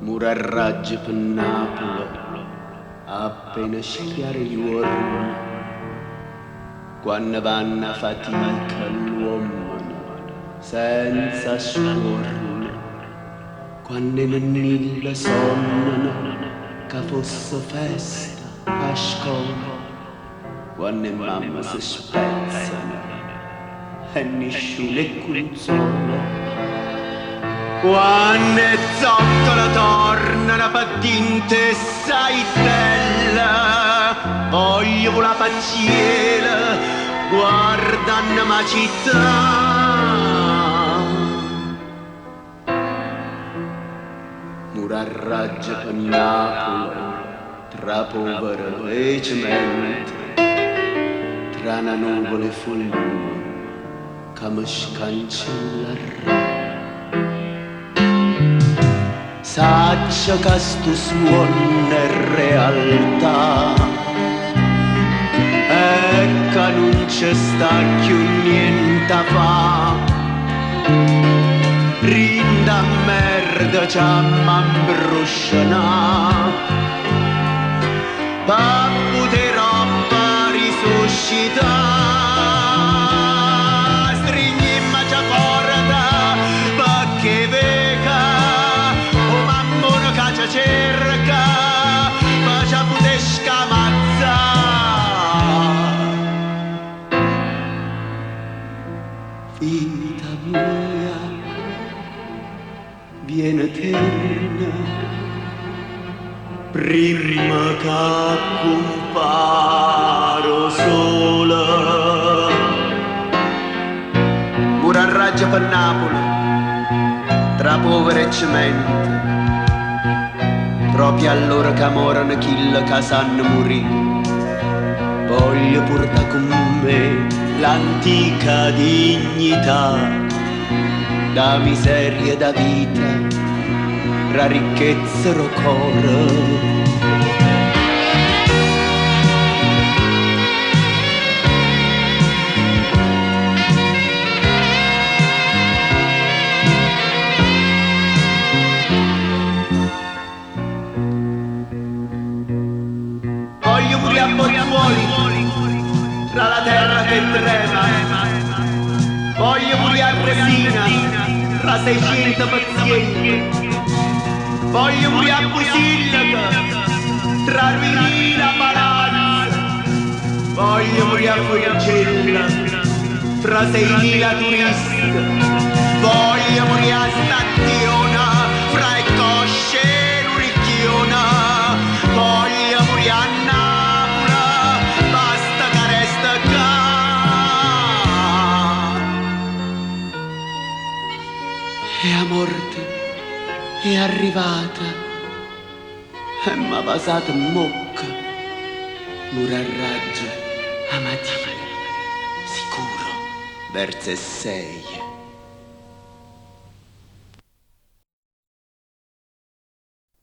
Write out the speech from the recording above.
Murarraggi per Napoli, appena schiare i giorni, quando vanno a fatica l'uomo senza scuorni, quando non sonnano che fosse festa a scuola, quando le mamme si spezzano e nessuno è consola. Quando è zottola tornano per dinte saitella, voglio la pacciela, guardano ma città. Murarraggia per Napoli, tra povero e cemento, tra una nuvola e fulmine, che mi scancellerà. Saccia che sto suono è realtà e che non c'è sta più niente a fa. Rinda merda c'ha m'ambrusciana pa poter roba risuscitare. Strignimma c'ha porta perché veca cerca, ma ci pute scamazza. Vita mia, viene eterna, prima che comparo sola. Murarraggia per Napoli, tra povero e cemento, proprio allora che morano chill che sanno morì. Voglio portare con me l'antica dignità da miseria da vita, ra ricchezza e cuore. Voglio morire a Pozzuoli, tra la terra che trema. Voglio morire a Resina, tra 600 pazienti. Voglio morire a Busillaca, tra ruina palazzi. Voglio morire a Forcella, tra 6.000 turisti. Voglio morire a Stationa, fra i cosce e l'Uricchiona. Voglio morire a e la morte è arrivata e m'ha pasata in bocca. Murarraggia a mattina, sicuro, verso 6.